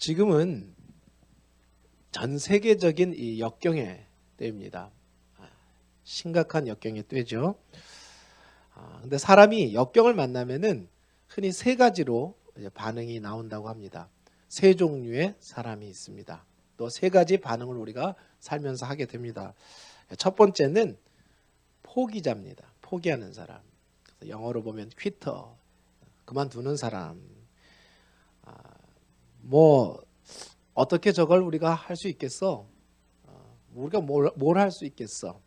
지금은 전 세계적인 이 역경의 때입니다. 심각한 역경의 때죠. 근데 사람이 역경을 만나면은 흔히 세 가지로 반응이 나온다고 합니다. 세 종류의 사람이 있습니다. 또 세 가지 반응을 우리가 살면서 하게 됩니다. 첫 번째는 포기자입니다. 포기하는 사람. 영어로 보면 퀴터, 그만두는 사람. 뭐 어떻게 저걸 우리가 할 수 있겠어? 우리가 뭘 할 수 있겠어?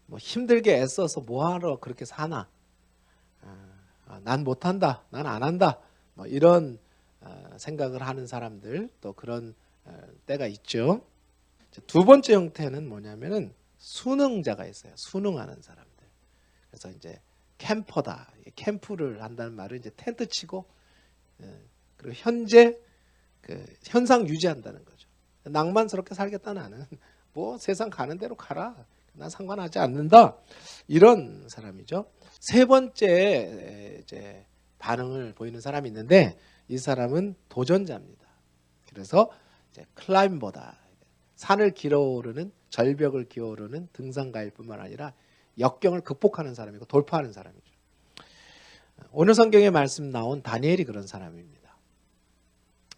뭐 힘들게 애써서 뭐하러 그렇게 사나? 난 못한다, 난 안 한다. 뭐 이런 생각을 하는 사람들, 또 그런 때가 있죠. 두 번째 형태는 뭐냐면은 순응자가 있어요. 순응하는 사람들. 그래서 이제 캠퍼다. 캠프를 한다는 말은 이제 텐트 치고 그리고 현재 그 현상 유지한다는 거죠. 낭만스럽게 살겠다 나는. 뭐 세상 가는 대로 가라. 난 상관하지 않는다. 이런 사람이죠. 세 번째 이제 반응을 보이는 사람이 있는데 이 사람은 도전자입니다. 그래서 이제 클라임버다. 산을 기어오르는, 절벽을 기어오르는 등산가일 뿐만 아니라 역경을 극복하는 사람이고 돌파하는 사람이죠. 오늘 성경에 말씀 나온 다니엘이 그런 사람입니다.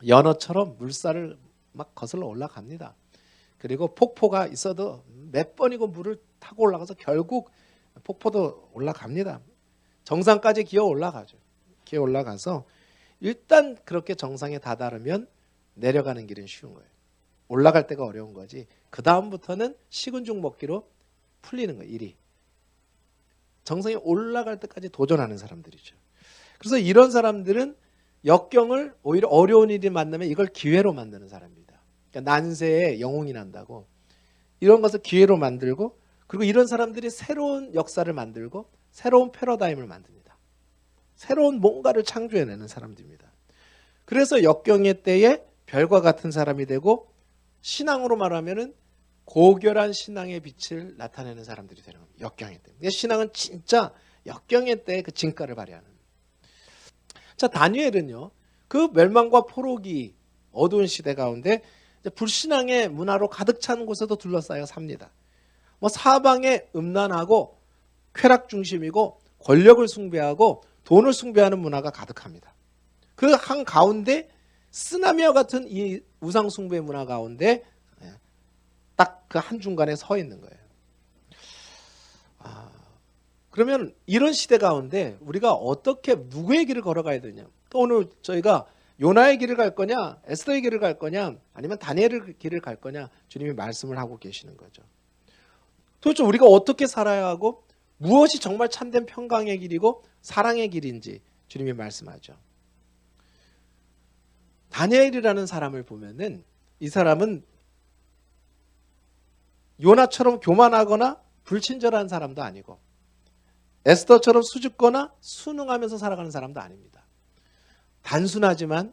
연어처럼 물살을 막 거슬러 올라갑니다. 그리고 폭포가 있어도 몇 번이고 물을 타고 올라가서 결국 폭포도 올라갑니다. 정상까지 기어 올라가죠. 기어 올라가서 일단 그렇게 정상에 다다르면 내려가는 길은 쉬운 거예요. 올라갈 때가 어려운 거지. 그 다음부터는 식은 죽 먹기로 풀리는 거예요. 일이. 정상에 올라갈 때까지 도전하는 사람들이죠. 그래서 이런 사람들은 역경을 오히려 어려운 일이 만나면 이걸 기회로 만드는 사람입니다. 그러니까 난세에 영웅이 난다고 이런 것을 기회로 만들고, 그리고 이런 사람들이 새로운 역사를 만들고 새로운 패러다임을 만듭니다. 새로운 뭔가를 창조해내는 사람들입니다. 그래서 역경의 때에 별과 같은 사람이 되고 신앙으로 말하면은 고결한 신앙의 빛을 나타내는 사람들이 되는 겁니다. 역경의 때. 신앙은 진짜 역경의 때의 그 진가를 발휘하는. 자, 다니엘은요, 그 멸망과 포로기 어두운 시대 가운데 불신앙의 문화로 가득 찬 곳에도 둘러싸여 삽니다. 뭐 사방에 음란하고 쾌락 중심이고 권력을 숭배하고 돈을 숭배하는 문화가 가득합니다. 그 한 가운데 쓰나미와 같은 이 우상 숭배 문화 가운데 딱 그 한중간에 서 있는 거예요. 그러면 이런 시대 가운데 우리가 어떻게 누구의 길을 걸어가야 되냐? 또 오늘 저희가 요나의 길을 갈 거냐, 에스더의 길을 갈 거냐, 아니면 다니엘의 길을 갈 거냐, 주님이 말씀을 하고 계시는 거죠. 도대체 우리가 어떻게 살아야 하고 무엇이 정말 참된 평강의 길이고 사랑의 길인지 주님이 말씀하죠. 다니엘이라는 사람을 보면은 이 사람은 요나처럼 교만하거나 불친절한 사람도 아니고 에스더처럼 수줍거나 순응하면서 살아가는 사람도 아닙니다. 단순하지만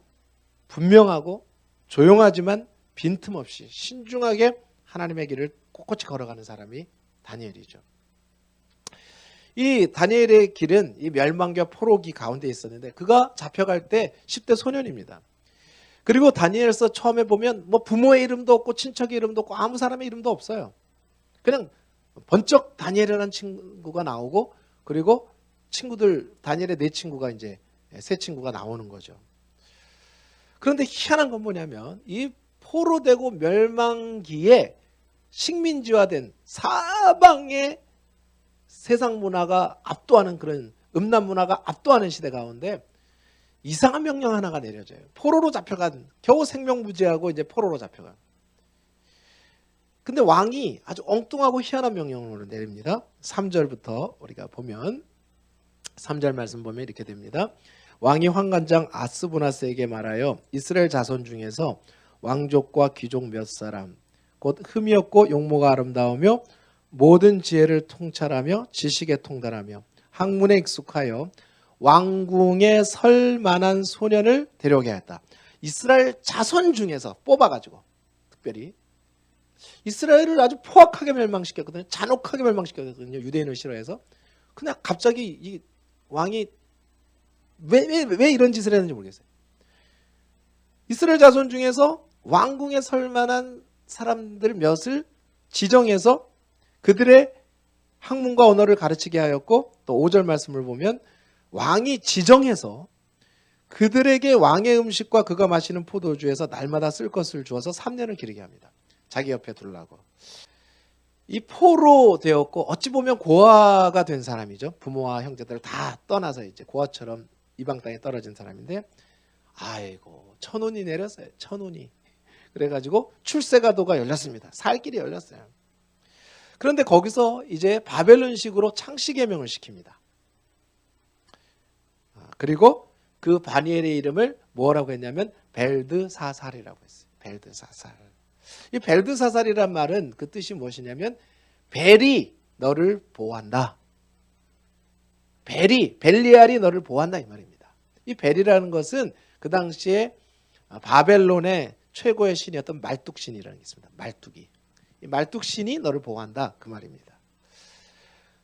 분명하고 조용하지만 빈틈없이 신중하게 하나님의 길을 꼿꼿이 걸어가는 사람이 다니엘이죠. 이 다니엘의 길은 이 멸망과 포로기 가운데 있었는데 그가 잡혀갈 때 10대 소년입니다. 그리고 다니엘서 처음에 보면 뭐 부모의 이름도 없고 친척의 이름도 없고 아무 사람의 이름도 없어요. 그냥 번쩍 다니엘이라는 친구가 나오고, 그리고 친구들, 다니엘의 네 친구가 이제 세 친구가 나오는 거죠. 그런데 희한한 건 뭐냐면 이 포로되고 멸망기에 식민지화된 사방의 세상 문화가 압도하는, 그런 음란 문화가 압도하는 시대 가운데 이상한 명령 하나가 내려져요. 포로로 잡혀간, 겨우 생명무지하고 이제 포로로 잡혀간. 근데 왕이 아주 엉뚱하고 희한한 명령을 내립니다. 3절부터 우리가 보면 3절 말씀 보면 이렇게 됩니다. 왕이 환관장 아스부나스에게 말하여 이스라엘 자손 중에서 왕족과 귀족 몇 사람 곧 흠이 없고 용모가 아름다우며 모든 지혜를 통찰하며 지식에 통달하며 학문에 익숙하여 왕궁에 설 만한 소년을 데려오게 하였다. 이스라엘 자손 중에서 뽑아가지고, 특별히 이스라엘을 아주 포악하게 멸망시켰거든요. 잔혹하게 멸망시켰거든요. 유대인을 싫어해서. 그냥 갑자기 이 왕이 왜 이런 짓을 했는지 모르겠어요. 이스라엘 자손 중에서 왕궁에 설 만한 사람들 몇을 지정해서 그들의 학문과 언어를 가르치게 하였고, 또 5절 말씀을 보면 왕이 지정해서 그들에게 왕의 음식과 그가 마시는 포도주에서 날마다 쓸 것을 주어서 3년을 기르게 합니다. 자기 옆에 두려고. 이 포로 되었고 어찌 보면 고아가 된 사람이죠. 부모와 형제들을 다 떠나서 이제 고아처럼 이방 땅에 떨어진 사람인데, 아이고 천운이 내렸어요. 천운이. 그래가지고 출세가도가 열렸습니다. 살 길이 열렸어요. 그런데 거기서 이제 바벨론식으로 창시개명을 시킵니다. 그리고 그 다니엘의 이름을 뭐라고 했냐면 벨드사살이라고 했어요. 벨드사살. 이 벨드사살이란 말은 그 뜻이 무엇이냐면 벨이 너를 보호한다. 벨리알이 너를 보호한다 이 말입니다. 이 벨이라는 것은 그 당시에 바벨론의 최고의 신이었던 말뚝신이라는 게 있습니다. 말뚝이. 이 말뚝신이 너를 보호한다 그 말입니다.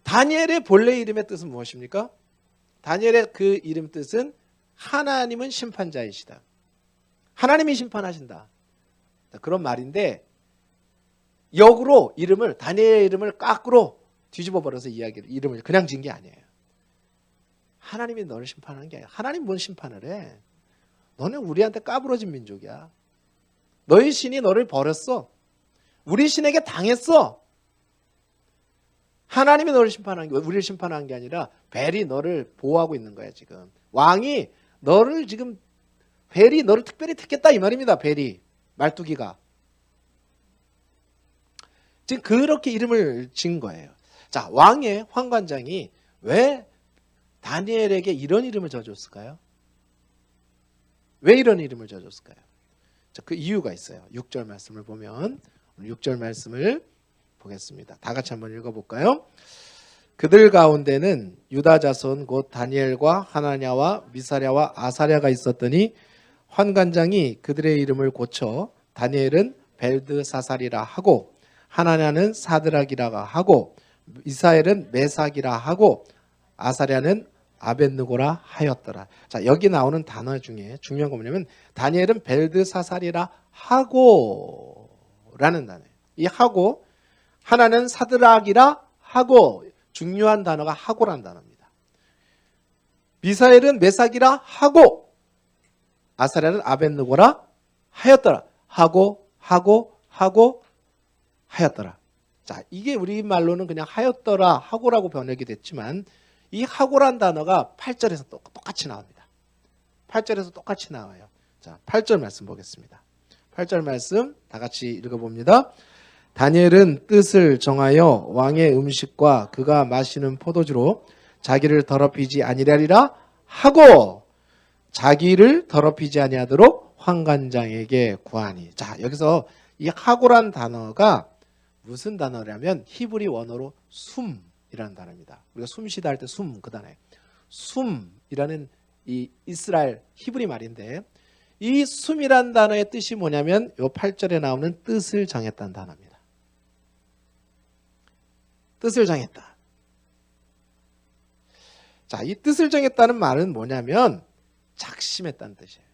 다니엘의 본래 이름의 뜻은 무엇입니까? 다니엘의 그 이름 뜻은 하나님은 심판자이시다. 하나님이 심판하신다. 그런 말인데 역으로 이름을 다니엘의 이름을 거꾸로 뒤집어 버려서 이름을 그냥 지은 게 아니에요. 하나님이 너를 심판하는 게 아니야. 하나님 뭔 심판을 해? 너는 우리한테 까부러진 민족이야. 너희 신이 너를 버렸어. 우리 신에게 당했어. 하나님이 너를 심판하는 게, 우리를 심판하는 게 아니라 벨이 너를 보호하고 있는 거야 지금. 왕이 너를 지금, 벨이 너를 특별히 택했다 이 말입니다. 벨이, 말뚝이가. 지금 그렇게 이름을 지은 거예요. 자, 왕의 환관장이 왜 다니엘에게 이런 이름을 져줬을까요? 왜 이런 이름을 져줬을까요? 자, 그 이유가 있어요. 6절 말씀을 보면, 6절 말씀을 보겠습니다. 다 같이 한번 읽어볼까요? 그들 가운데는 유다 자손 곧 다니엘과 하나냐와 미사랴와 아사랴가 있었더니 환관장이 그들의 이름을 고쳐 다니엘은 벨드사살이라 하고 하나냐는 사드락이라 하고 미사엘은 메삭이라 하고 아사랴는 아벳느고라 하였더라. 자, 여기 나오는 단어 중에 중요한 건 뭐냐면 다니엘은 벨드사살이라 하고 라는 단어예요. 이 하고, 하나는 사드락이라 하고, 중요한 단어가 하고라는 단어입니다. 미사엘은 메삭이라 하고 아사랴는 아벳느고라 하였더라. 하고 하였더라. 자, 이게 우리말로는 그냥 하였더라 하고라고 번역이 됐지만 이 하고란 단어가 8절에서 똑같이 나옵니다. 8절에서 똑같이 나와요. 자, 8절 말씀 보겠습니다. 8절 말씀 다 같이 읽어봅니다. 다니엘은 뜻을 정하여 왕의 음식과 그가 마시는 포도주로 자기를 더럽히지 아니하리라 하고 자기를 더럽히지 아니하도록 환관장에게 구하니. 자, 여기서 이 하고란 단어가 무슨 단어냐면 히브리 원어로 숨이라는 단어입니다. 우리가 숨 쉬다 할 때 숨, 그 단어예요. 숨이라는 이 이스라엘 히브리 말인데 이 숨이란 단어의 뜻이 뭐냐면 이 8절에 나오는 뜻을 정했다는 단어입니다. 뜻을 정했다. 자, 이 뜻을 정했다는 말은 뭐냐면 작심했다는 뜻이에요.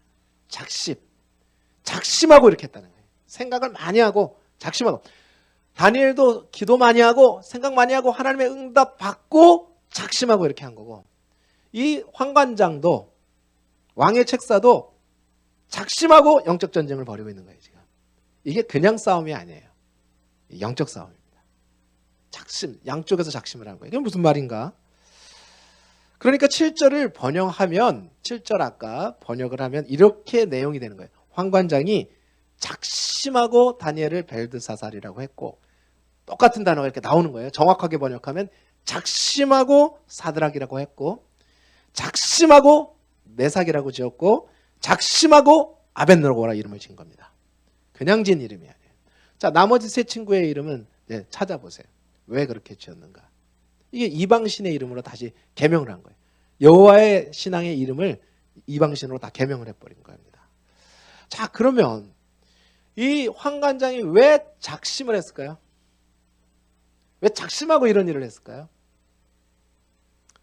작심하고 이렇게 했다는 거예요. 생각을 많이 하고 작심하고. 다니엘도 기도 많이 하고 생각 많이 하고 하나님의 응답 받고 작심하고 이렇게 한 거고, 이 환관장도 왕의 책사도 작심하고 영적 전쟁을 벌이고 있는 거예요. 지금 이게 그냥 싸움이 아니에요. 영적 싸움입니다. 작심, 양쪽에서 작심을 한 거예요. 이게 무슨 말인가? 그러니까 7절을 번역하면, 7절 아까 번역을 하면 이렇게 내용이 되는 거예요. 환관장이 작심하고 다니엘을 벨드사살이라고 했고, 똑같은 단어가 이렇게 나오는 거예요. 정확하게 번역하면 작심하고 사드락이라고 했고, 작심하고 메삭이라고 지었고, 작심하고 아벳느고라 이름을 지은 겁니다. 그냥 지은 이름이 아니에요. 자, 나머지 세 친구의 이름은 찾아보세요. 왜 그렇게 지었는가? 이게 이방신의 이름으로 다시 개명을 한 거예요. 여호와의 신앙의 이름을 이방신으로 다 개명을 해버린 겁니다. 자, 그러면 이 환관장이 왜 작심을 했을까요? 왜 작심하고 이런 일을 했을까요?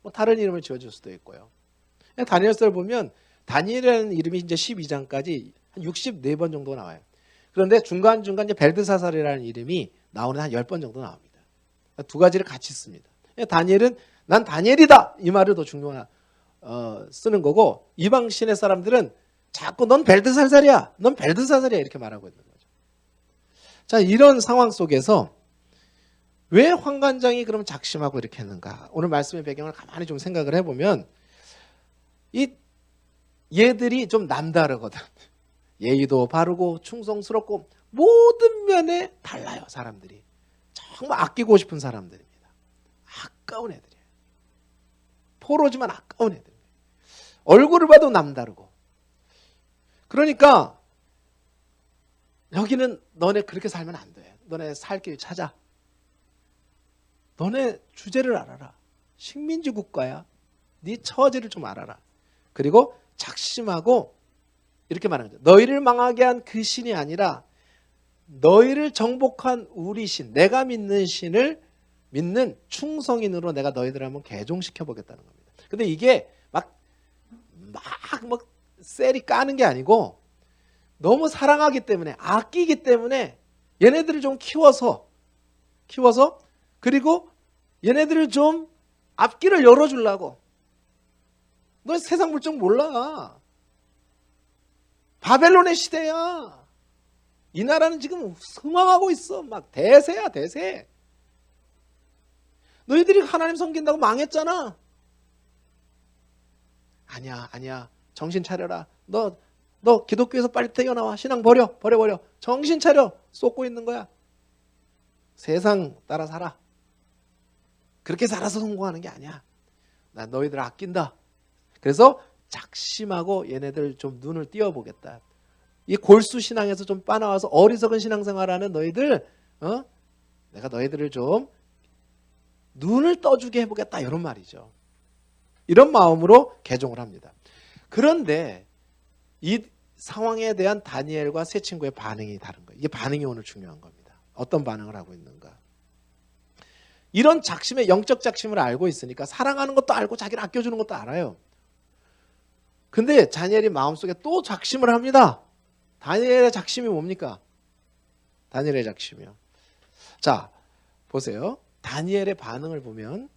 뭐 다른 이름을 지어줄 수도 있고요. 다니엘서를 보면 다니엘이라는 이름이 이제 12장까지 한 64번 정도 나와요. 그런데 중간중간 이제 벨드사살이라는 이름이 나오는 한 10번 정도 나옵니다. 두 가지를 같이 씁니다. 다니엘은 난 다니엘이다 이 말을 더 중요한 쓰는 거고, 이방 신의 사람들은 자꾸 넌 벨드사살이야, 넌 벨드사살이야 이렇게 말하고 있는 거죠. 자, 이런 상황 속에서 왜 환관장이 그럼 작심하고 이렇게 했는가? 오늘 말씀의 배경을 가만히 좀 생각을 해보면 얘들이 좀 남다르거든. 예의도 바르고 충성스럽고 모든 면에 달라요. 사람들이 정말 아끼고 싶은 사람들입니다. 아까운 애들이에요. 포로지만 아까운 애들이에요. 얼굴을 봐도 남다르고. 그러니까 여기는 너네 그렇게 살면 안 돼. 너네 살 길 찾아. 너네 주제를 알아라. 식민지 국가야. 네 처지를 좀 알아라. 그리고 작심하고 이렇게 말하는 거죠. 너희를 망하게 한 그 신이 아니라 너희를 정복한 우리 신, 내가 믿는 신을 믿는 충성인으로 내가 너희들을 한번 개종시켜 보겠다는 겁니다. 근데 이게 막 셀이 까는 게 아니고 너무 사랑하기 때문에, 아끼기 때문에 얘네들을 좀 키워서 그리고 얘네들을 좀 앞길을 열어주려고. 너 세상 물정 몰라. 바벨론의 시대야. 이 나라는 지금 흥황하고 있어. 막 대세야, 대세. 너희들이 하나님 섬긴다고 망했잖아. 아니야. 정신 차려라. 너 기독교에서 빨리 태어나와. 신앙 버려. 정신 차려. 쏟고 있는 거야. 세상 따라 살아. 그렇게 살아서 성공하는 게 아니야. 난 너희들 아낀다. 그래서 작심하고 얘네들 좀 눈을 띄워보겠다. 이 골수 신앙에서 좀 빠나와서 어리석은 신앙생활하는 너희들, 내가 너희들을 좀 눈을 떠주게 해보겠다. 이런 말이죠. 이런 마음으로 개종을 합니다. 그런데 이 상황에 대한 다니엘과 세 친구의 반응이 다른 거예요. 이게 반응이 오늘 중요한 겁니다. 어떤 반응을 하고 있는가. 이런 작심의 영적 작심을 알고 있으니까 사랑하는 것도 알고 자기를 아껴주는 것도 알아요. 근데 다니엘이 마음속에 또 작심을 합니다. 다니엘의 작심이 뭡니까? 다니엘의 작심이요. 자, 보세요. 다니엘의 반응을 보면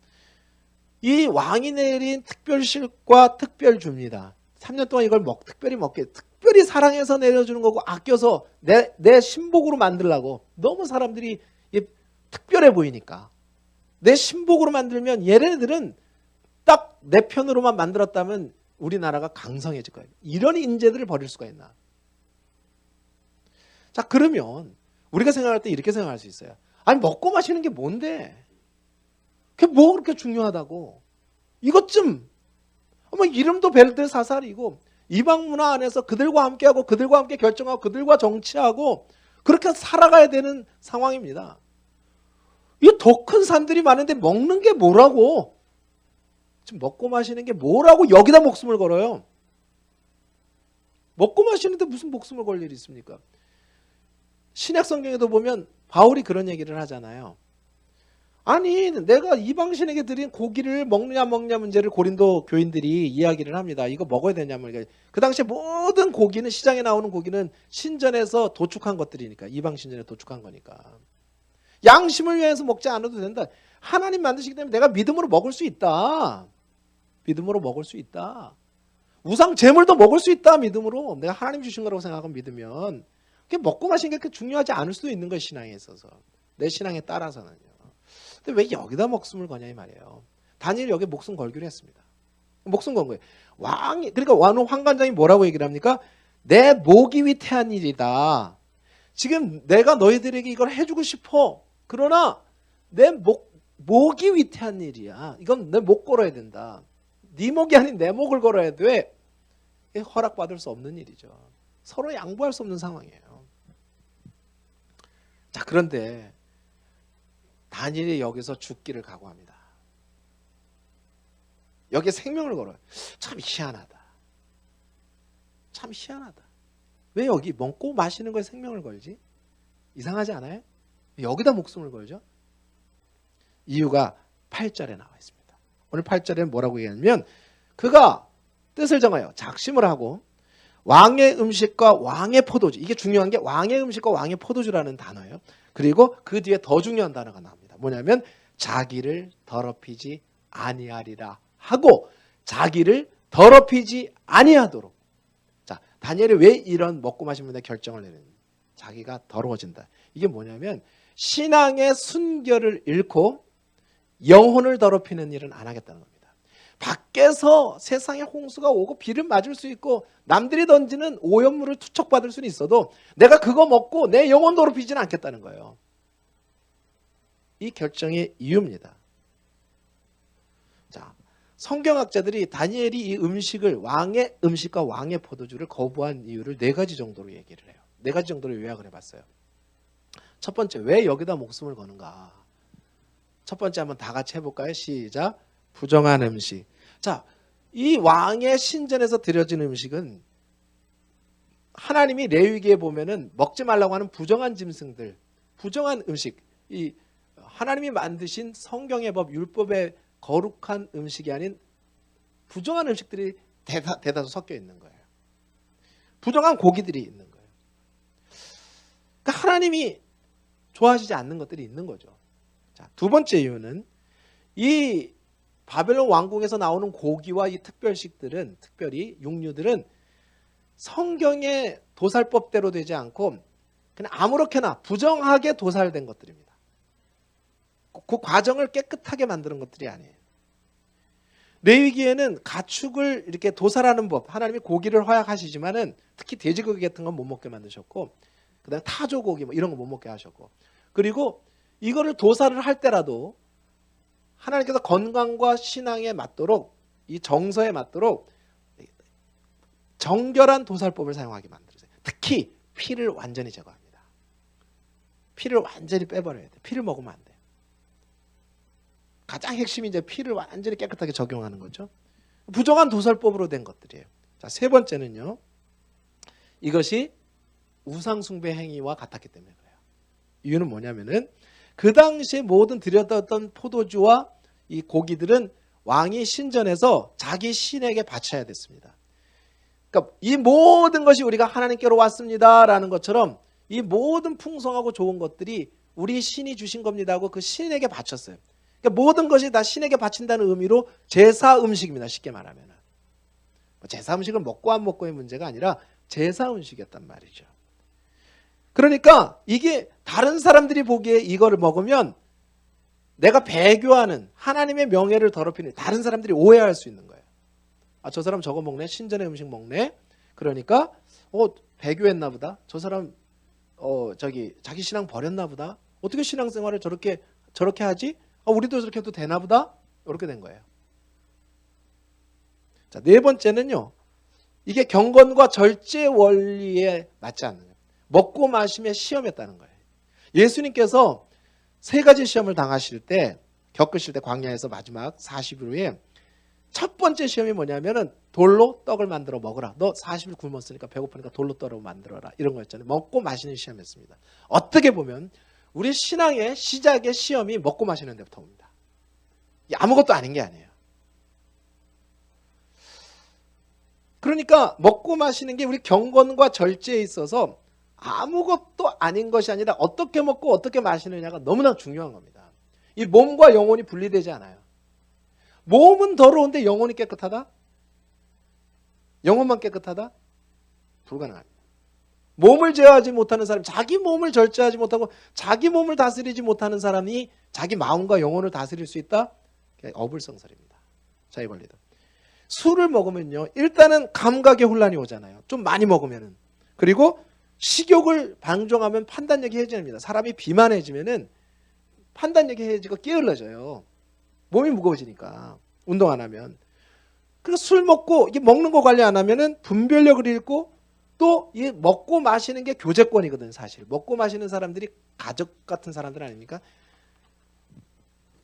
이 왕이 내린 특별실과 특별주입니다. 3년 동안 이걸 특별히 사랑해서 내려주는 거고, 아껴서 내 신복으로 만들려고. 너무 사람들이 특별해 보이니까. 내 신복으로 만들면 얘네들은 딱 내 편으로만 만들었다면 우리나라가 강성해질 거예요. 이런 인재들을 버릴 수가 있나? 자, 그러면 우리가 생각할 때 이렇게 생각할 수 있어요. 아니, 먹고 마시는 게 뭔데? 그게 뭐 그렇게 중요하다고? 이것 좀, 이름도 벨드사살이고 이방 문화 안에서 그들과 함께하고 그들과 함께 결정하고 그들과 정치하고 그렇게 살아가야 되는 상황입니다. 이 더 큰 산들이 많은데 먹는 게 뭐라고? 지금 먹고 마시는 게 뭐라고 여기다 목숨을 걸어요? 먹고 마시는데 무슨 목숨을 걸 일이 있습니까? 신약 성경에도 보면 바울이 그런 얘기를 하잖아요. 아니, 내가 이방신에게 드린 고기를 먹느냐 문제를 고린도 교인들이 이야기를 합니다. 이거 먹어야 되냐면, 그 당시에 모든 고기는, 시장에 나오는 고기는 신전에서 도축한 것들이니까, 이방신전에 도축한 거니까. 양심을 위해서 먹지 않아도 된다. 하나님 만드시기 때문에 내가 믿음으로 먹을 수 있다. 믿음으로 먹을 수 있다. 우상 제물도 먹을 수 있다. 믿음으로. 내가 하나님 주신 거라고 생각하고 믿으면 그게 먹고 마시는 게 그렇게 중요하지 않을 수도 있는 거예요. 신앙에 있어서. 내 신앙에 따라서는요. 근데 왜 여기다 목숨을 거냐 이 말이에요. 다니엘이 여기 목숨 걸기로 했습니다. 목숨 건 거예요. 그러니까 환관장이 뭐라고 얘기를 합니까? 내 목이 위태한 일이다. 지금 내가 너희들에게 이걸 해주고 싶어. 그러나 내 목이 위태한 일이야. 이건 내 목 걸어야 된다. 네 목이 아닌 내 목을 걸어야 돼. 허락받을 수 없는 일이죠. 서로 양보할 수 없는 상황이에요. 자, 그런데 다니엘이 여기서 죽기를 각오합니다. 여기에 생명을 걸어요. 참 희한하다. 참 희한하다. 왜 여기 먹고 마시는 거에 생명을 걸지? 이상하지 않아요? 여기다 목숨을 걸죠? 이유가 8절에 나와 있습니다. 오늘 8절에는 뭐라고 얘기하냐면 그가 뜻을 정하여 작심을 하고 왕의 음식과 왕의 포도주. 이게 중요한 게 왕의 음식과 왕의 포도주라는 단어예요. 그리고 그 뒤에 더 중요한 단어가 나옵니다. 뭐냐면 자기를 더럽히지 아니하리라 하고 자기를 더럽히지 아니하도록. 자, 다니엘이 왜 이런 먹고 마시는 데 결정을 내는 자기가 더러워진다. 이게 뭐냐면 신앙의 순결을 잃고 영혼을 더럽히는 일은 안 하겠다는 겁니다. 밖에서 세상에 홍수가 오고 비를 맞을 수 있고 남들이 던지는 오염물을 투척받을 수는 있어도 내가 그거 먹고 내 영혼 더럽히지는 않겠다는 거예요. 이 결정의 이유입니다. 자, 성경학자들이 다니엘이 이 음식을 왕의 음식과 왕의 포도주를 거부한 이유를 4가지 정도로 얘기를 해요. 4가지 정도로 요약을 해봤어요. 첫 번째, 왜 여기다 목숨을 거는가? 첫 번째 한번 다 같이 해볼까요? 시작. 부정한 음식. 자, 이 왕의 신전에서 드려진 음식은 하나님이 레위기에 보면은 먹지 말라고 하는 부정한 짐승들, 부정한 음식, 이 하나님이 만드신 성경의 법, 율법의 거룩한 음식이 아닌 부정한 음식들이 대다수 섞여 있는 거예요. 부정한 고기들이 있는 거예요. 그러니까 하나님이 좋아하시지 않는 것들이 있는 거죠. 자, 두 번째 이유는 이 바벨론 왕궁에서 나오는 고기와 이 특별식들은, 특별히 육류들은 성경의 도살법대로 되지 않고 그냥 아무렇게나 부정하게 도살된 것들입니다. 그 과정을 깨끗하게 만드는 것들이 아니에요. 레위기에는 가축을 이렇게 도살하는 법, 하나님이 고기를 허락하시지만은 특히 돼지고기 같은 건 못 먹게 만드셨고, 그다음에 타조고기 뭐 이런 거 못 먹게 하셨고, 그리고 이거를 도살을 할 때라도 하나님께서 건강과 신앙에 맞도록, 이 정서에 맞도록 정결한 도살법을 사용하게 만들었어요. 특히 피를 완전히 제거합니다. 피를 완전히 빼버려야 돼. 피를 먹으면 안 돼. 가장 핵심이 이제 피를 완전히 깨끗하게 적용하는 거죠. 부정한 도살법으로 된 것들이에요. 자, 세 번째는요. 이것이 우상숭배 행위와 같았기 때문에 그래요. 이유는 뭐냐면은 그 당시에 모든 들여다던 포도주와 이 고기들은 왕이 신전에서 자기 신에게 바쳐야 됐습니다. 그러니까 이 모든 것이 우리가 하나님께로 왔습니다라는 것처럼 이 모든 풍성하고 좋은 것들이 우리 신이 주신 겁니다 하고 그 신에게 바쳤어요. 그러니까 모든 것이 다 신에게 바친다는 의미로 제사 음식입니다. 쉽게 말하면. 제사 음식을 먹고 안 먹고의 문제가 아니라 제사 음식이었단 말이죠. 그러니까 이게 다른 사람들이 보기에 이거를 먹으면 내가 배교하는 하나님의 명예를 더럽히는, 다른 사람들이 오해할 수 있는 거예요. 아, 저 사람 저거 먹네, 신전의 음식 먹네. 그러니까 배교했나 보다. 저 사람 자기 신앙 버렸나 보다. 어떻게 신앙생활을 저렇게 하지? 우리도 저렇게 해도 되나 보다. 이렇게 된 거예요. 자, 네 번째는요. 이게 경건과 절제 원리에 맞지 않는 거예요. 먹고 마심의 시험이었다는 거예요. 예수님께서 3가지 시험을 당하실 때, 겪으실 때 광야에서 마지막 40일 후에 첫 번째 시험이 뭐냐면은 돌로 떡을 만들어 먹으라. 너 40일 굶었으니까 배고프니까 돌로 떡을 만들어라. 이런 거였잖아요. 먹고 마시는 시험이었습니다. 어떻게 보면 우리 신앙의 시작의 시험이 먹고 마시는 데부터 옵니다. 아무것도 아닌 게 아니에요. 그러니까 먹고 마시는 게 우리 경건과 절제에 있어서 아무것도 아닌 것이 아니라 어떻게 먹고 어떻게 마시느냐가 너무나 중요한 겁니다. 이 몸과 영혼이 분리되지 않아요. 몸은 더러운데 영혼이 깨끗하다? 영혼만 깨끗하다? 불가능합니다. 몸을 제어하지 못하는 사람, 자기 몸을 절제하지 못하고 자기 몸을 다스리지 못하는 사람이 자기 마음과 영혼을 다스릴 수 있다? 어불성설입니다. 자기 관리도. 술을 먹으면요, 일단은 감각의 혼란이 오잖아요. 좀 많이 먹으면은. 그리고 식욕을 방종하면 판단력이 해집니다. 사람이 비만해지면은 판단력이 해지고 게을러져요. 몸이 무거워지니까 운동 안 하면. 그리고 술 먹고 이게 먹는 거 관리 안 하면은 분별력을 잃고 또 이 먹고 마시는 게 교제권이거든요. 사실 먹고 마시는 사람들이 가족 같은 사람들 아닙니까?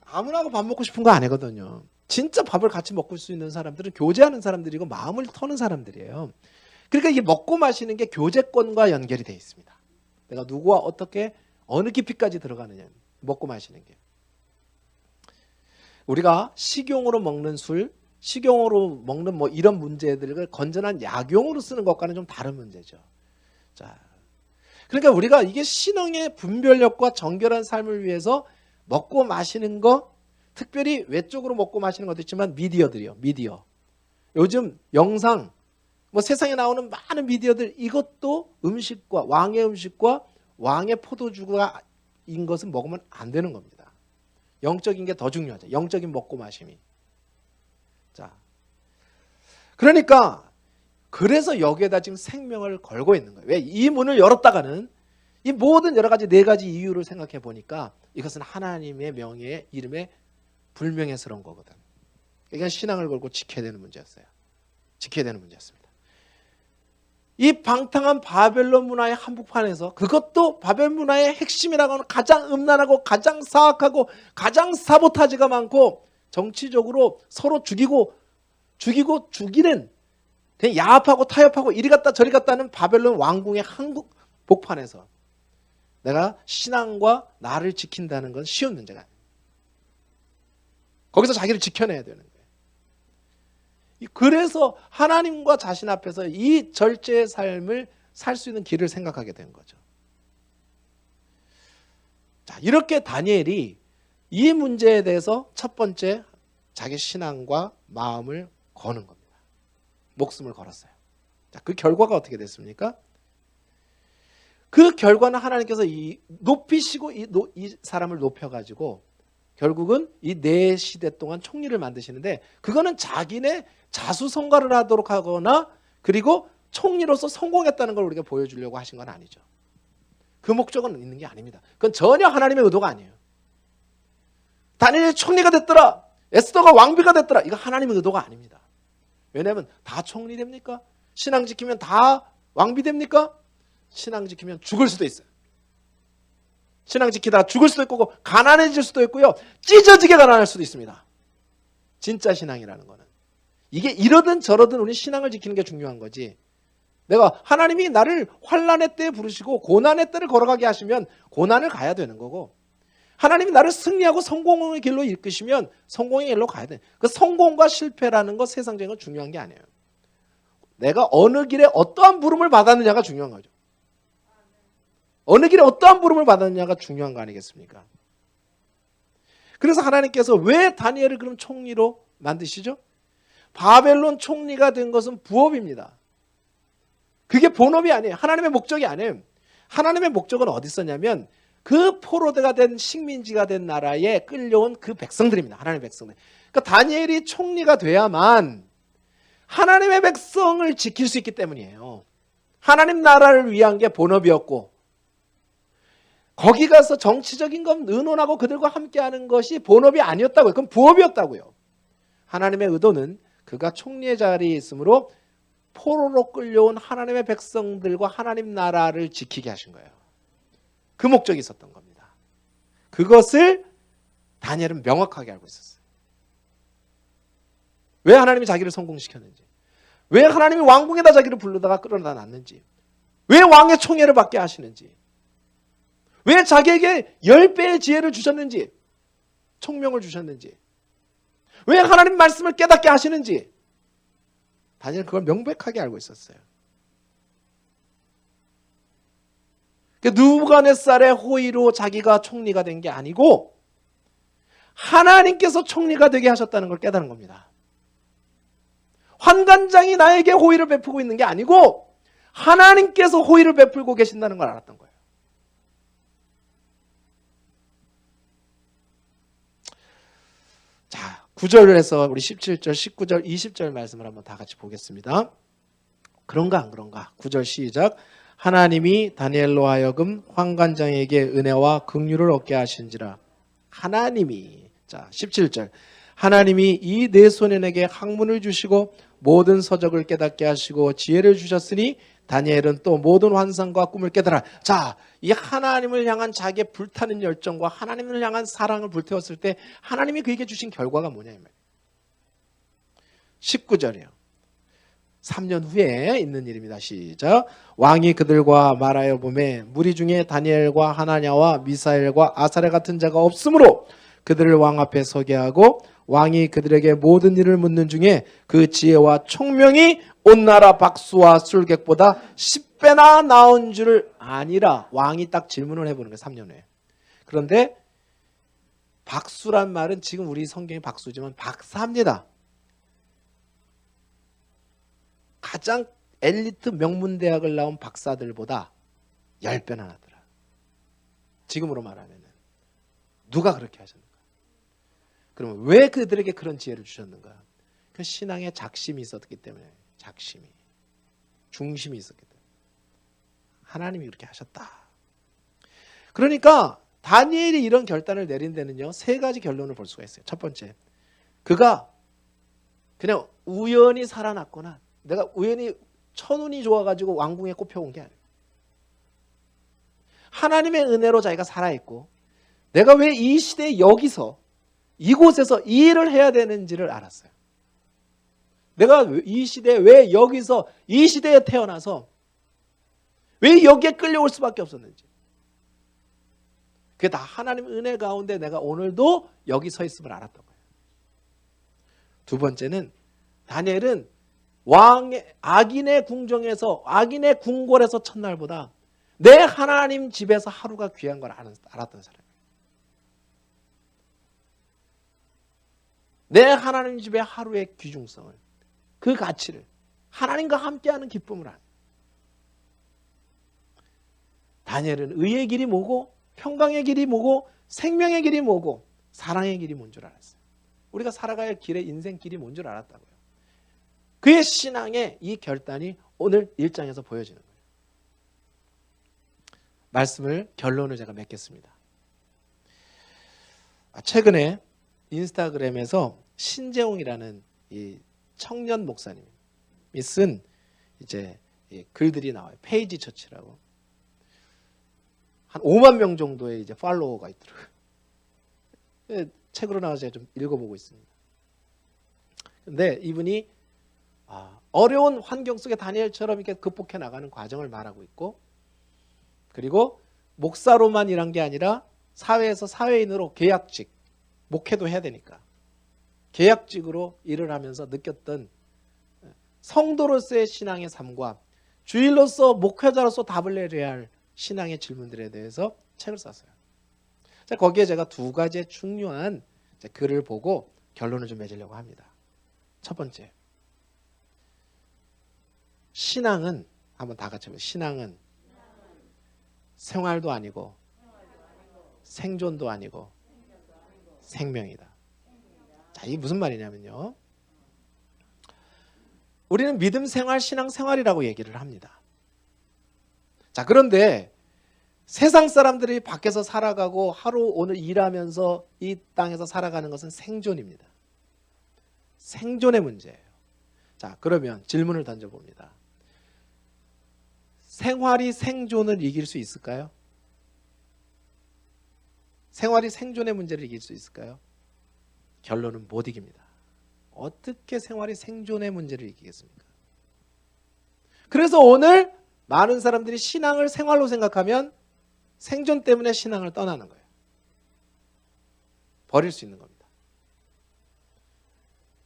아무나 밥 먹고 싶은 거 안 하거든요. 진짜 밥을 같이 먹을 수 있는 사람들은 교제하는 사람들이고 마음을 터는 사람들이에요. 그러니까 이게 먹고 마시는 게 교제권과 연결이 되어 있습니다. 내가 누구와 어떻게 어느 깊이까지 들어가느냐. 먹고 마시는 게. 우리가 식용으로 먹는 술, 식용으로 먹는 뭐 이런 문제들을 건전한 약용으로 쓰는 것과는 좀 다른 문제죠. 자, 그러니까 우리가 이게 신앙의 분별력과 정결한 삶을 위해서 먹고 마시는 거, 특별히 외적으로 먹고 마시는 것도 있지만 미디어들이요. 미디어. 요즘 영상, 뭐 세상에 나오는 많은 미디어들, 이것도 음식과 왕의 음식과 왕의 포도주가 인 것은 먹으면 안 되는 겁니다. 영적인 게 더 중요하죠. 영적인 먹고 마심이. 자, 그러니까 그래서 여기에다 지금 생명을 걸고 있는 거예요. 왜? 이 문을 열었다가는 이 모든 여러 가지 네 가지 이유를 생각해 보니까 이것은 하나님의 명예의 이름에 불명예스러운 거거든. 이건 신앙을 걸고 지켜야 되는 문제였어요. 지켜야 되는 문제였습니다. 이 방탕한 바벨론 문화의 한복판에서, 그것도 바벨 문화의 핵심이라고 하는 가장 음란하고 가장 사악하고 가장 사보타지가 많고 정치적으로 서로 죽이고 죽이는, 그냥 야합하고 타협하고 이리 갔다 저리 갔다 하는 바벨론 왕궁의 한복판에서 내가 신앙과 나를 지킨다는 건 쉬운 문제가 아니에요. 거기서 자기를 지켜내야 되는 거예요. 그래서 하나님과 자신 앞에서 이 절제의 삶을 살 수 있는 길을 생각하게 된 거죠. 자, 이렇게 다니엘이 이 문제에 대해서 첫 번째 자기 신앙과 마음을 거는 겁니다. 목숨을 걸었어요. 자, 그 결과가 어떻게 됐습니까? 그 결과는 하나님께서 높이시고 이 사람을 높여가지고 결국은 이 네 시대 동안 총리를 만드시는데, 그거는 자기네 자수성가를 하도록 하거나 그리고 총리로서 성공했다는 걸 우리가 보여주려고 하신 건 아니죠. 그 목적은 있는 게 아닙니다. 그건 전혀 하나님의 의도가 아니에요. 다니엘이 총리가 됐더라, 에스더가 왕비가 됐더라, 이거 하나님의 의도가 아닙니다. 왜냐하면 다 총리 됩니까? 신앙 지키면 다 왕비 됩니까? 신앙 지키면 죽을 수도 있어요. 신앙 지키다가 죽을 수도 있고 가난해질 수도 있고요, 찢어지게 가난할 수도 있습니다. 진짜 신앙이라는 거는 이게 이러든 저러든 우리 신앙을 지키는 게 중요한 거지. 내가 하나님이 나를 환난의 때에 부르시고 고난의 때를 걸어가게 하시면 고난을 가야 되는 거고, 하나님이 나를 승리하고 성공의 길로 이끄시면 성공의 길로 가야 돼. 그 성공과 실패라는 거 세상적인 건 중요한 게 아니에요. 내가 어느 길에 어떠한 부름을 받았느냐가 중요한 거죠. 어느 길에 어떠한 부름을 받았느냐가 중요한 거 아니겠습니까? 그래서 하나님께서 왜 다니엘을 그럼 총리로 만드시죠? 바벨론 총리가 된 것은 부업입니다. 그게 본업이 아니에요. 하나님의 목적이 아니에요. 하나님의 목적은 어디 있었냐면 그 포로대가 된 식민지가 된 나라에 끌려온 그 백성들입니다. 하나님의 백성들. 그러니까 다니엘이 총리가 돼야만 하나님의 백성을 지킬 수 있기 때문이에요. 하나님 나라를 위한 게 본업이었고, 거기 가서 정치적인 건 의논하고 그들과 함께하는 것이 본업이 아니었다고요. 그건 부업이었다고요. 하나님의 의도는 그가 총리의 자리에 있으므로 포로로 끌려온 하나님의 백성들과 하나님 나라를 지키게 하신 거예요. 그 목적이 있었던 겁니다. 그것을 다니엘은 명확하게 알고 있었어요. 왜 하나님이 자기를 성공시켰는지, 왜 하나님이 왕궁에다 자기를 부르다가 끌어다 놨는지, 왜 왕의 총애를 받게 하시는지, 왜 자기에게 10배의 지혜를 주셨는지, 총명을 주셨는지, 왜 하나님 말씀을 깨닫게 하시는지 다니엘은 그걸 명백하게 알고 있었어요. 느부갓네살의 호의로 자기가 총리가 된 게 아니고 하나님께서 총리가 되게 하셨다는 걸 깨달은 겁니다. 환관장이 나에게 호의를 베푸고 있는 게 아니고 하나님께서 호의를 베풀고 계신다는 걸 알았던 거예요. 자, 9절을 해서 우리 17절, 19절, 20절 말씀을 한번 다 같이 보겠습니다. 그런가 안 그런가? 9절 시작. 하나님이 다니엘로 하여금 환관장에게 은혜와 긍휼을 얻게 하신지라. 하나님이, 자 17절, 하나님이 이 네 소년에게 학문을 주시고 모든 서적을 깨닫게 하시고 지혜를 주셨으니 다니엘은 또 모든 환상과 꿈을 깨달아. 자, 이 하나님을 향한 자기의 불타는 열정과 하나님을 향한 사랑을 불태웠을 때 하나님이 그에게 주신 결과가 뭐냐 이 말이에요. 19절이에요. 3년 후에 있는 일입니다. 시작. 왕이 그들과 말하여 보매 무리 중에 다니엘과 하나냐와 미사엘과 아사랴 같은 자가 없으므로 그들을 왕 앞에 서게 하고 왕이 그들에게 모든 일을 묻는 중에 그 지혜와 총명이 온 나라 박수와 술객보다 10배나 나은 줄 아니라. 왕이 딱 질문을 해보는 거예요. 3년 후에. 그런데 박수란 말은 지금 우리 성경이 박수지만 박사입니다. 가장 엘리트 명문대학을 나온 박사들보다 10배나 나더라. 지금으로 말하면 누가 그렇게 하셨는가? 그러면 왜 그들에게 그런 지혜를 주셨는가? 그 신앙에 작심이 있었기 때문에. 작심이, 중심이 있었기 때문에 하나님이 그렇게 하셨다. 그러니까 다니엘이 이런 결단을 내린 데는요, 세 가지 결론을 볼 수가 있어요. 첫 번째, 그가 그냥 우연히 살아났거나 내가 우연히 천운이 좋아가지고 왕궁에 꼽혀온 게 아니에요. 하나님의 은혜로 자기가 살아있고 내가 왜 이 시대에 여기서 이곳에서 이 일을 해야 되는지를 알았어요. 내가 이 시대에 왜 여기서 이 시대에 태어나서 왜 여기에 끌려올 수밖에 없었는지. 그게 다 하나님의 은혜 가운데 내가 오늘도 여기 서 있음을 알았던 거예요. 두 번째는 다니엘은 왕의 악인의 궁정에서 악인의 궁궐에서 첫날보다 내 하나님 집에서 하루가 귀한 걸 알았던 사람이에요. 내 하나님 집의 하루의 귀중성을, 그 가치를, 하나님과 함께하는 기쁨을 알아요. 다니엘은 의의 길이 뭐고 평강의 길이 뭐고 생명의 길이 뭐고 사랑의 길이 뭔 줄 알았어요. 우리가 살아가야 할 길의 인생길이 뭔 줄 알았다고요. 그의 신앙의 이 결단이 오늘 1장에서 보여지는 거예요. 말씀을, 결론을 제가 맺겠습니다. 최근에 인스타그램에서 신재홍이라는 이 청년 목사님이 쓴 이제 글들이 나와요. 페이지 처치라고. 한 5만 명 정도의 이제 팔로워가 있더라고요. 책으로 나와서 제가 좀 읽어보고 있습니다. 근데 이분이 어려운 환경 속에 다니엘처럼 이렇게 극복해 나가는 과정을 말하고 있고, 그리고 목사로만 일한 게 아니라 사회에서 사회인으로 계약직, 목회도 해야 되니까 계약직으로 일을 하면서 느꼈던 성도로서의 신앙의 삶과 주일로서 목회자로서 답을 내려야 할 신앙의 질문들에 대해서 책을 썼어요. 거기에 제가 두 가지의 중요한 글을 보고 결론을 좀 맺으려고 합니다. 첫 번째, 신앙은, 한번 다 같이 해보세요. 신앙은 생활도 아니고 생존도 아니고 생명이다. 자, 이게 무슨 말이냐면요, 우리는 믿음 생활, 신앙 생활이라고 얘기를 합니다. 자, 그런데 세상 사람들이 밖에서 살아가고 하루 오늘 일하면서 이 땅에서 살아가는 것은 생존입니다. 생존의 문제예요. 자, 그러면 질문을 던져봅니다. 생활이 생존을 이길 수 있을까요? 생활이 생존의 문제를 이길 수 있을까요? 결론은 못 이깁니다. 어떻게 생활이 생존의 문제를 이기겠습니까? 그래서 오늘 많은 사람들이 신앙을 생활로 생각하면 생존 때문에 신앙을 떠나는 거예요. 버릴 수 있는 겁니다.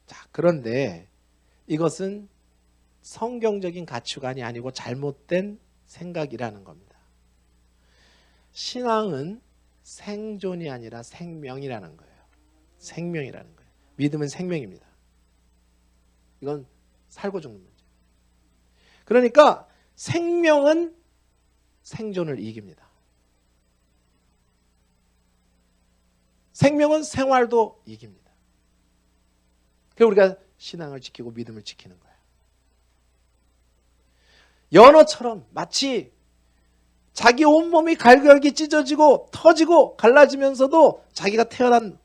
자, 그런데 이것은 성경적인 가치관이 아니고 잘못된 생각이라는 겁니다. 신앙은 생존이 아니라 생명이라는 거예요. 생명이라는 거예요. 믿음은 생명입니다. 이건 살고 죽는 문제. 그러니까 생명은 생존을 이깁니다. 생명은 생활도 이깁니다. 그래서 우리가 신앙을 지키고 믿음을 지키는 거예요. 연어처럼 마치 자기 온몸이 갈갈기 찢어지고 터지고 갈라지면서도 자기가 태어난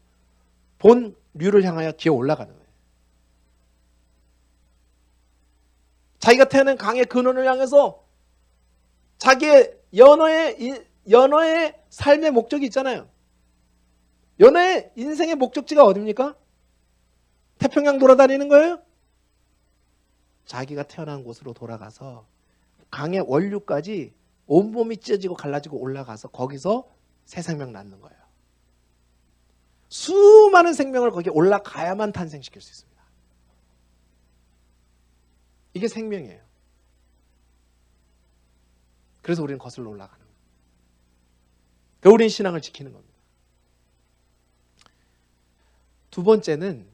본류를 향하여 기어 올라가는 거예요. 자기가 태어난 강의 근원을 향해서 자기의 연어의 삶의 목적이 있잖아요. 연어의 인생의 목적지가 어디입니까? 태평양 돌아다니는 거예요? 자기가 태어난 곳으로 돌아가서 강의 원류까지 온몸이 찢어지고 갈라지고 올라가서 거기서 새 생명 낳는 거예요. 수많은 생명을 거기에 올라가야만 탄생시킬 수 있습니다. 이게 생명이에요. 그래서 우리는 거슬러 올라가는 거예요. 그러니까 우리는 신앙을 지키는 겁니다. 두 번째는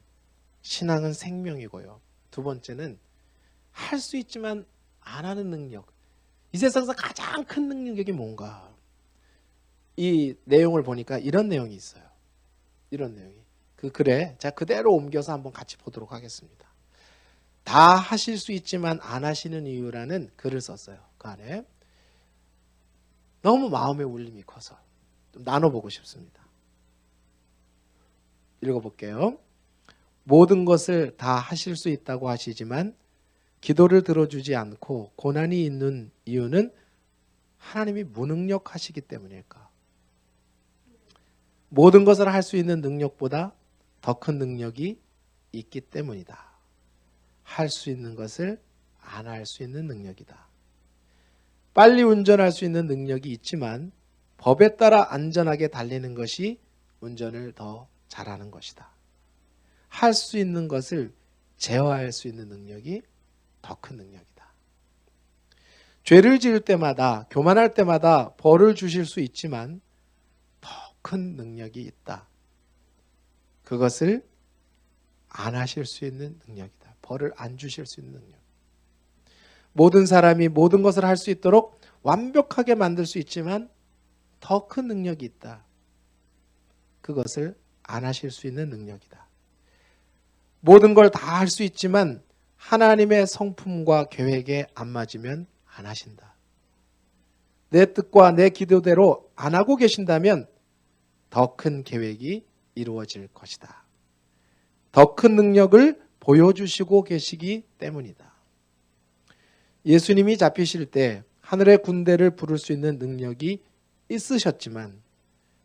신앙은 생명이고요. 두 번째는 할 수 있지만 안 하는 능력. 이 세상에서 가장 큰 능력이 뭔가? 이 내용을 보니까 이런 내용이 있어요. 이런 내용이. 그 글에 제가 그대로 옮겨서 한번 같이 보도록 하겠습니다. 다 하실 수 있지만 안 하시는 이유라는 글을 썼어요. 그 안에. 너무 마음의 울림이 커서 좀 나눠보고 싶습니다. 읽어볼게요. 모든 것을 다 하실 수 있다고 하시지만 기도를 들어주지 않고 고난이 있는 이유는 하나님이 무능력하시기 때문일까? 모든 것을 할 수 있는 능력보다 더 큰 능력이 있기 때문이다. 할 수 있는 것을 안 할 수 있는 능력이다. 빨리 운전할 수 있는 능력이 있지만 법에 따라 안전하게 달리는 것이 운전을 더 잘하는 것이다. 할 수 있는 것을 제어할 수 있는 능력이 더 큰 능력이다. 죄를 지을 때마다, 교만할 때마다 벌을 주실 수 있지만 더 큰 능력이 있다. 그것을 안 하실 수 있는 능력이다. 벌을 안 주실 수 있는 능력. 모든 사람이 모든 것을 할 수 있도록 완벽하게 만들 수 있지만 더 큰 능력이 있다. 그것을 안 하실 수 있는 능력이다. 모든 걸 다 할 수 있지만 하나님의 성품과 계획에 안 맞으면 안 하신다. 내 뜻과 내 기도대로 안 하고 계신다면 더 큰 계획이 이루어질 것이다. 더 큰 능력을 보여주시고 계시기 때문이다. 예수님이 잡히실 때 하늘의 군대를 부를 수 있는 능력이 있으셨지만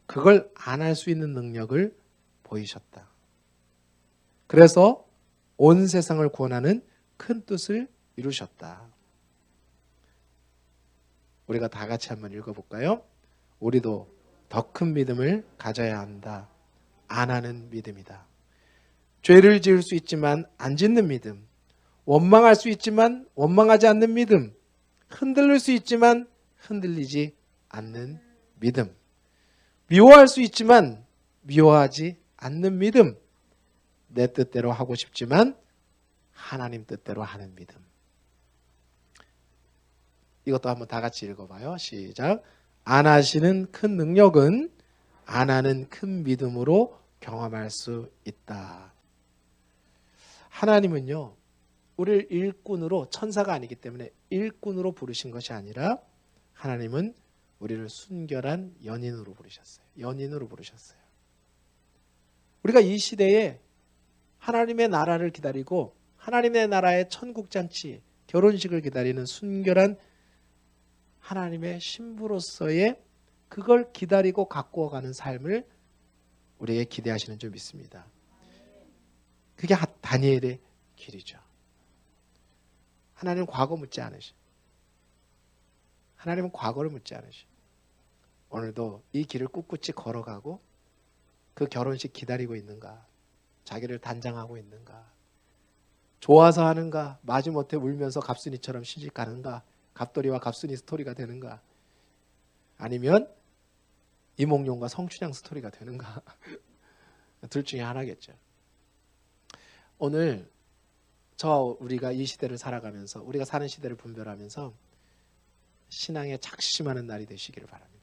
그걸 안 할 수 있는 능력을 보이셨다. 그래서 온 세상을 구원하는 큰 뜻을 이루셨다. 우리가 다 같이 한번 읽어볼까요? 우리도 더 큰 믿음을 가져야 한다. 안 하는 믿음이다. 죄를 지을 수 있지만 안 짓는 믿음. 원망할 수 있지만 원망하지 않는 믿음. 흔들릴 수 있지만 흔들리지 않는 믿음. 미워할 수 있지만 미워하지 않는 믿음. 내 뜻대로 하고 싶지만 하나님 뜻대로 하는 믿음. 이것도 한번 다 같이 읽어봐요. 시작. 안 하시는 큰 능력은 안 하는 큰 믿음으로 경험할 수 있다. 하나님은요, 우리를 일꾼으로, 천사가 아니기 때문에 일꾼으로 부르신 것이 아니라 하나님은 우리를 순결한 연인으로 부르셨어요. 연인으로 부르셨어요. 우리가 이 시대에 하나님의 나라를 기다리고 하나님의 나라의 천국잔치, 결혼식을 기다리는 순결한 하나님의 신부로서의 그걸 기다리고 갖고 가는 삶을 우리에게 기대하시는 줄 믿습니다. 그게 다니엘의 길이죠. 하나님은 과거 묻지 않으셔. 하나님은 과거를 묻지 않으셔. 오늘도 이 길을 꿋꿋이 걸어가고 그 결혼식 기다리고 있는가? 자기를 단장하고 있는가? 좋아서 하는가? 마지못해 울면서 갑순이처럼 시집 가는가? 갑돌이와 갑순이 스토리가 되는가? 아니면 이몽룡과 성춘향 스토리가 되는가? 둘 중에 하나겠죠. 오늘 우리가 이 시대를 살아가면서 우리가 사는 시대를 분별하면서 신앙에 작심하는 날이 되시기를 바랍니다.